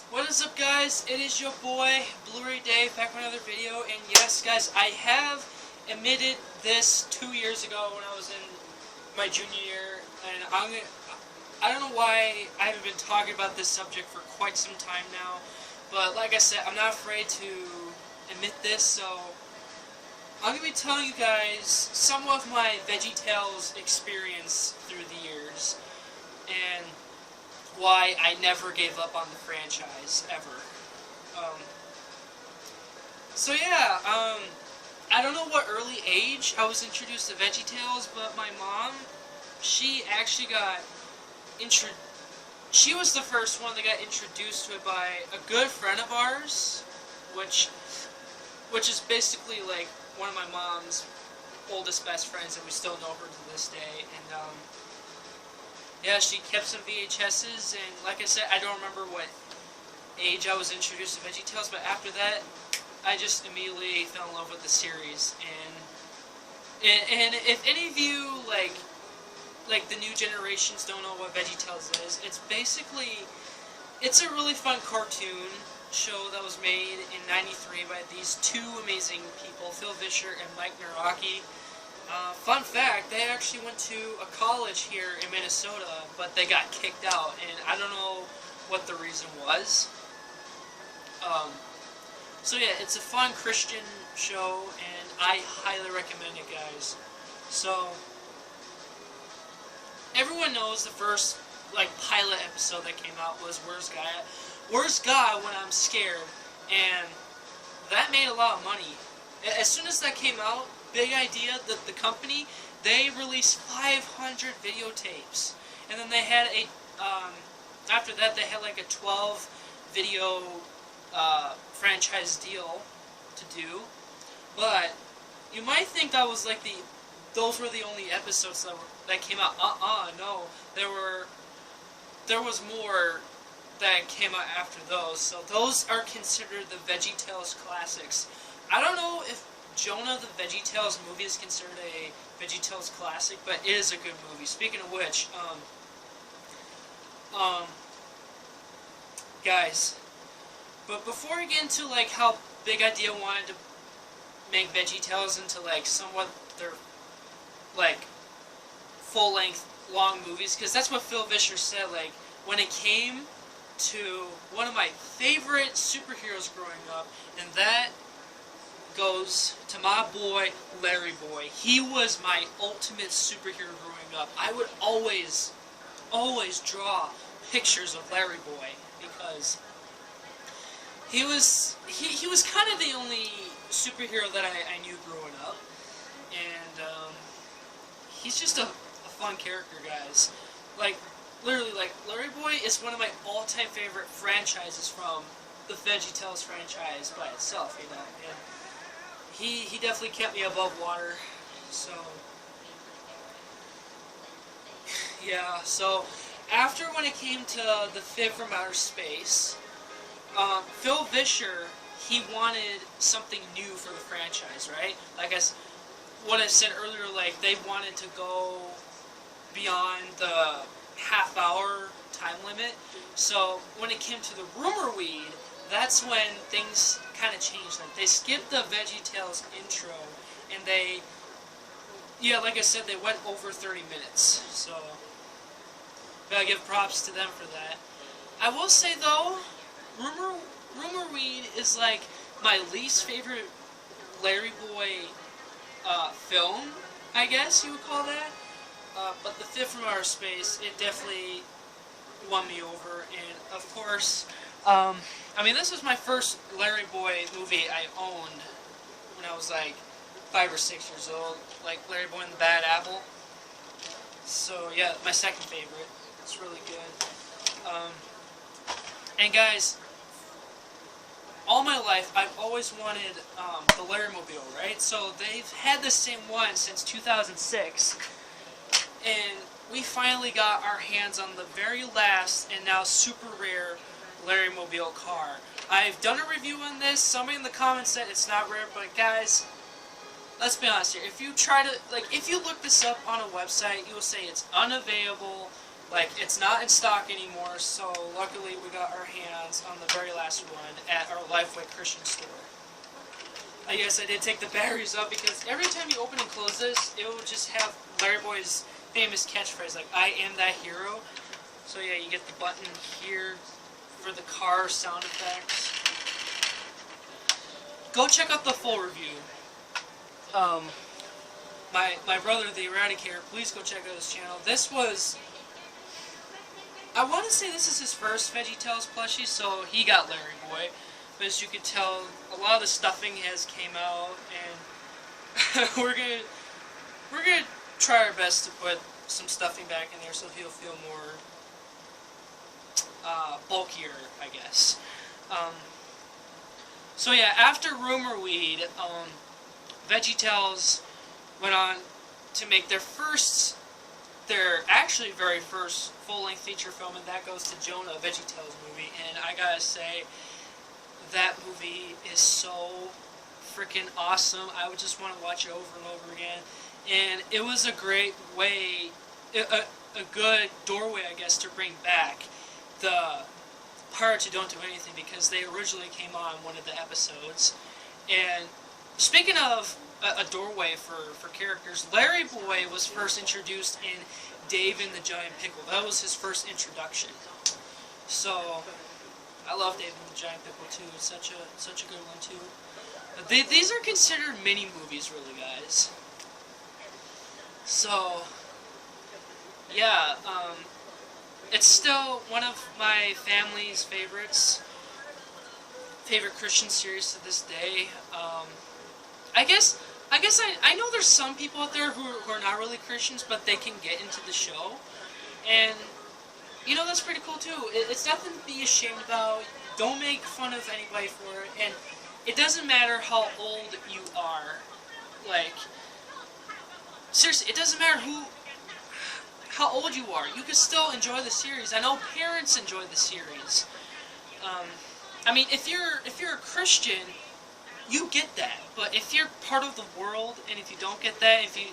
What is up, guys? It is your boy Blu-rayDave back with another video, and yes, guys, I have admitted this 2 years ago when I was in my junior year, and I don't know why I haven't been talking about this subject for quite some time now, but like I said, I'm not afraid to admit this, so I'm going to be telling you guys some of my VeggieTales experience through the years, and why I never gave up on the franchise, ever. So yeah, I don't know what early age I was introduced to VeggieTales, but my mom, she actually got she was the first one that got introduced to it by a good friend of ours, which is basically like one of my mom's oldest best friends, and we still know her to this day, and yeah, she kept some VHSs, and like I said, I don't remember what age I was introduced to VeggieTales, but after that, I just immediately fell in love with the series. And if any of you like the new generations don't know what VeggieTales is, it's a really fun cartoon show that was made in '93 by these two amazing people, Phil Vischer and Mike Naraki. Fun fact, they actually went to a college here in Minnesota, but they got kicked out, and I don't know what the reason was. So yeah, it's a fun Christian show, and I highly recommend it, guys. So, everyone knows the first, pilot episode that came out was Where's God When I'm Scared, and that made a lot of money. As soon as that came out, big idea that the company, they released 500 videotapes, and then they had after that they had like a 12 video franchise deal to do. But you might think that was like those were the only episodes that came out. No, there was more that came out after those. So those are considered the VeggieTales classics. I don't know if Jonah the VeggieTales movie is considered a VeggieTales classic, but it is a good movie. Speaking of which, guys, but before I get into how Big Idea wanted to make VeggieTales into somewhat their full-length long movies, because that's what Phil Vischer said. When it came to one of my favorite superheroes growing up, and that goes to my boy Larry Boy. He was my ultimate superhero growing up. I would always draw pictures of Larry Boy because he was kind of the only superhero that I knew growing up, and he's just a fun character, guys. Literally, Larry Boy is one of my all-time favorite franchises from the VeggieTales franchise by itself, you know. And he definitely kept me above water, so yeah. So after, when it came to the Fib from Outer Space, Phil Vischer, he wanted something new for the franchise, right? What I said earlier, they wanted to go beyond the half-hour time limit. So when it came to the Rumor Weed, that's when things kind of changed. They skipped the VeggieTales intro, and like I said, they went over 30 minutes. So, gotta give props to them for that. I will say though, Rumor Weed is my least favorite Larry Boy film, I guess you would call that. But the Fifth from Outer Space, it definitely won me over, and of course, this was my first Larry Boy movie I owned when I was 5 or 6 years old, Larry Boy and the Bad Apple. So yeah, my second favorite. It's really good. And guys, all my life I've always wanted the Larrymobile, right? So they've had the same one since 2006, and we finally got our hands on the very last and now super rare Larrymobile car. I've done a review on this. Somebody in the comments said it's not rare, but guys, let's be honest here. If you try to, if you look this up on a website, you'll say it's unavailable, Like, it's not in stock anymore, so luckily we got our hands on the very last one at our Lifeway Christian store. Yes, I did take the batteries up because every time you open and close this, it will just have Larry Boy's famous catchphrase, like, I am that hero. So yeah, you get the button here for the car sound effects. Go check out the full review. My brother, the Eradicator, please go check out his channel. This was, I want to say this is his first VeggieTales plushie, so he got Larry Boy. But as you can tell, a lot of the stuffing has came out, and we're gonna try our best to put some stuffing back in there so he'll feel more bulkier, I guess. So yeah, after Rumor Weed, VeggieTales went on to make their actually very first full-length feature film, and that goes to Jonah, a VeggieTales movie. And I gotta say, that movie is so freaking awesome. I would just want to watch it over and over again. And it was a great way, a good doorway, I guess, to bring back the Pirates Who Don't Do Anything, because they originally came on one of the episodes. And speaking of a doorway for characters, Larry Boy was first introduced in Dave and the Giant Pickle. That was his first introduction. So I love Dave and the Giant Pickle too. It's such a good one too. These are considered mini movies, really, guys. So yeah, it's still one of my family's favorite Christian series to this day. I guess I know there's some people out there who are not really Christians, but they can get into the show, and you know, that's pretty cool too. It's nothing to be ashamed about. Don't make fun of anybody for it, and it doesn't matter how old you are. Like, seriously, it doesn't matter how old you are. You can still enjoy the series. I know parents enjoy the series. I mean, if you're a Christian, you get that. But if you're part of the world, and if you don't get that, if you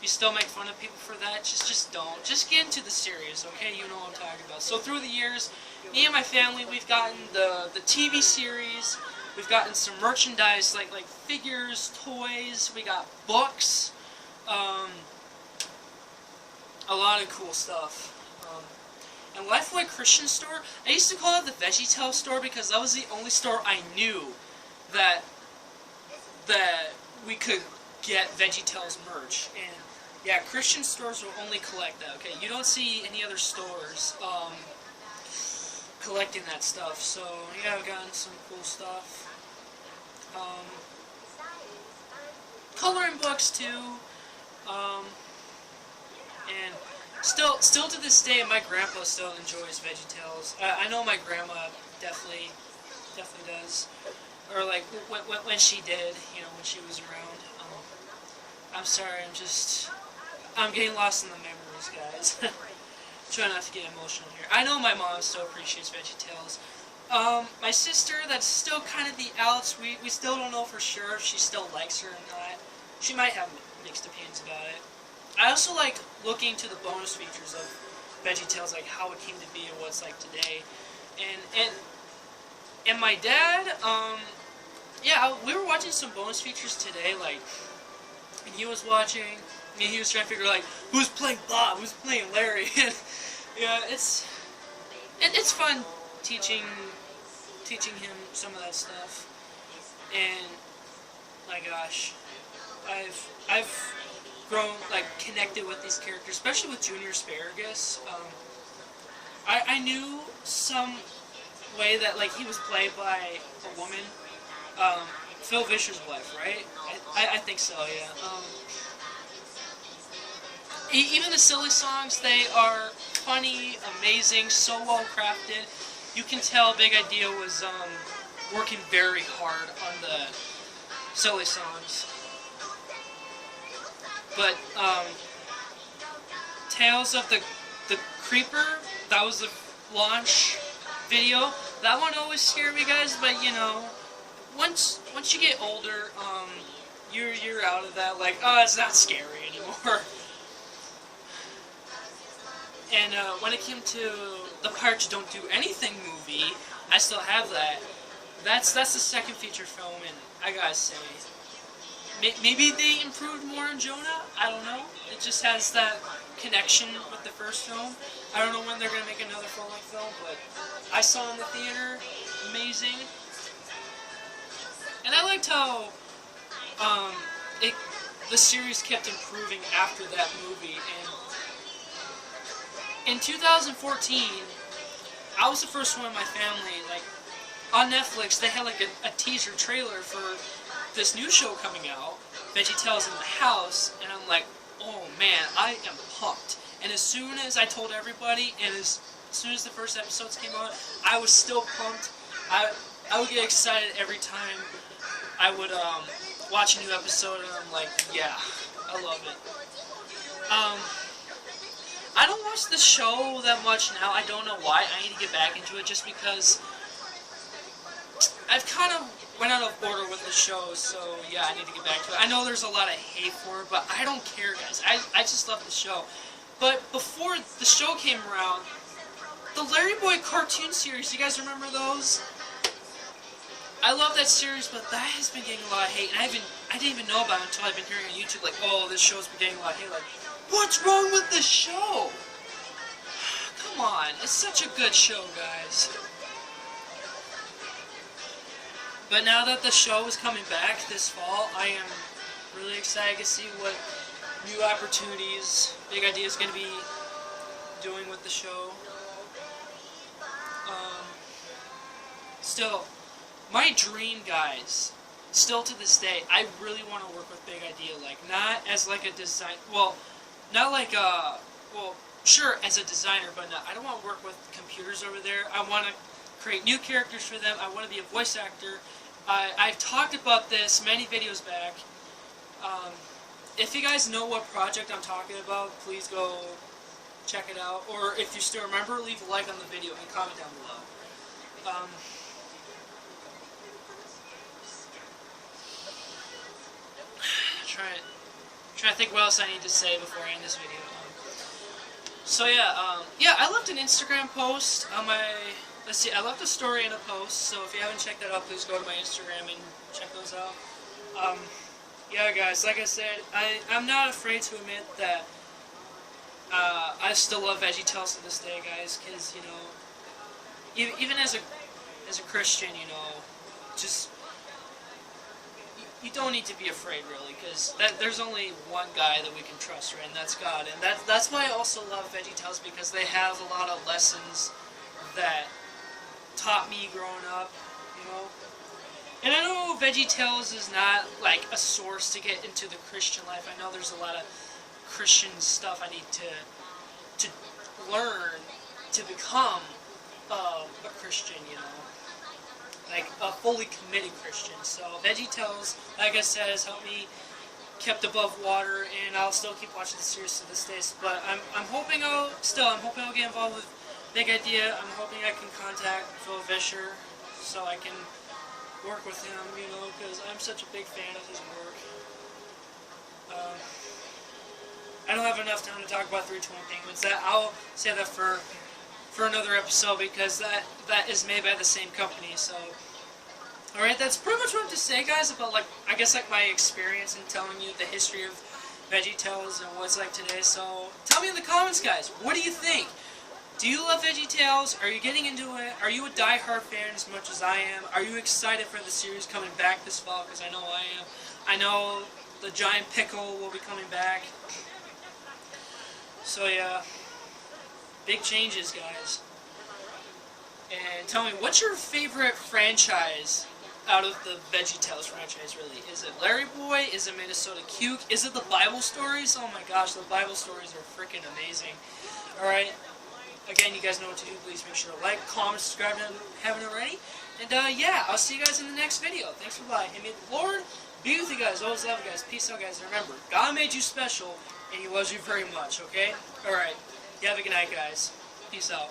still make fun of people for that, just don't. Just get into the series, okay? You know what I'm talking about. So through the years, me and my family, we've gotten the TV series. We've gotten some merchandise like figures, toys. We got books. A lot of cool stuff. And Lifeway Christian Store, I used to call it the VeggieTales store because that was the only store I knew that we could get VeggieTales merch. And yeah, Christian stores will only collect that, okay? You don't see any other stores collecting that stuff. So yeah, I've gotten some cool stuff. Coloring books too. And still to this day, my grandpa still enjoys VeggieTales. I know my grandma definitely does. Or like when she did, you know, when she was around. I'm sorry, I'm getting lost in the memories, guys. Try not to get emotional here. I know my mom still appreciates VeggieTales. My sister, that's still kind of the outs. We still don't know for sure if she still likes her or not. She might have mixed opinions about it. I also like looking to the bonus features of VeggieTales, like how it came to be and what it's like today. And my dad, yeah, we were watching some bonus features today, like, and he was watching, and he was trying to figure like who's playing Bob, who's playing Larry. And yeah, it's fun teaching him some of that stuff. And my gosh, I've grown, like, connected with these characters, especially with Junior Asparagus. I knew some way that, like, he was played by a woman, Phil Vischer's wife, right? I think so, yeah. Even the silly songs, they are funny, amazing, so well crafted. You can tell Big Idea was working very hard on the silly songs. But Tales of the Creeper, that was the launch video. That one always scared me, guys, but you know, once you get older, you're out of that, like, oh, it's not scary anymore. And when it came to the Pirates Don't Do Anything movie, I still have that. That's the second feature film, and I gotta say, maybe they improved more in Jonah. I don't know. It just has that connection with the first film. I don't know when they're gonna make another full-length film, but I saw it in the theater. Amazing. And I liked how the series kept improving after that movie. And in 2014, I was the first one in my family, like, on Netflix, they had like a teaser trailer for this new show coming out, VeggieTales in the House, and I'm like, oh man, I am pumped. And as soon as I told everybody, and as soon as the first episodes came out, I was still pumped. I would get excited every time I would watch a new episode, and I'm like, yeah, I love it. I don't watch the show that much now. I don't know why. I need to get back into it just because I've kind of went out of order with the show, so yeah, I need to get back to it. I know there's a lot of hate for it, but I don't care, guys. I just love the show. But before the show came around, the Larry Boy cartoon series, you guys remember those? I love that series, but that has been getting a lot of hate, and I didn't even know about it until I've been hearing on YouTube, like, oh, this show's been getting a lot of hate. Like, what's wrong with this show? Come on, it's such a good show, guys. But now that the show is coming back this fall, I am really excited to see what new opportunities Big Idea is going to be doing with the show. Still, my dream, guys, still to this day, I really want to work with Big Idea, like, not as like a design, well, not like a, well, sure, as a designer, but no, I don't want to work with computers over there. I want to create new characters for them. I want to be a voice actor. I've talked about this many videos back. If you guys know what project I'm talking about, please go check it out. Or if you still remember, leave a like on the video and comment down below. Trying to think what else I need to say before I end this video. So yeah, I left an Instagram post on my. Let's see, I left a story and a post, so if you haven't checked that out, please go to my Instagram and check those out. Yeah, guys, like I said, I'm not afraid to admit that I still love VeggieTales to this day, guys, because, you know, even as a Christian, you know, just, you don't need to be afraid, really, because there's only one guy that we can trust, right, and that's God, and that's why I also love VeggieTales, because they have a lot of lessons that taught me growing up, you know. And I know VeggieTales is not like a source to get into the Christian life. I know there's a lot of Christian stuff I need to learn to become a Christian, you know, like a fully committed Christian. So VeggieTales, like I said, has helped me kept above water, and I'll still keep watching the series to this day. But I'm hoping I'll get involved with Big Idea. I'm hoping I can contact Phil Vischer so I can work with him, you know, because I'm such a big fan of his work. I don't have enough time to talk about 320 Penguins. I'll say that for another episode, because that is made by the same company. So, all right, that's pretty much what I have to say, guys, about, like, I guess, like, my experience in telling you the history of VeggieTales and what it's like today. So tell me in the comments, guys, what do you think? Do you love VeggieTales? Are you getting into it? Are you a die-hard fan as much as I am? Are you excited for the series coming back this fall? Because I know I am. I know the Giant Pickle will be coming back. So yeah, big changes, guys. And tell me, what's your favorite franchise out of the VeggieTales franchise, really? Is it Larry Boy? Is it Minnesota Cuke? Is it the Bible stories? Oh my gosh, the Bible stories are freaking amazing. Alright. Again, you guys know what to do. Please make sure to like, comment, subscribe if you haven't already. And yeah, I'll see you guys in the next video. Thanks for watching. And may the Lord be with you guys. Always love you guys. Peace out, guys. And remember, God made you special, and He loves you very much, okay? Alright. You have a good night, guys. Peace out.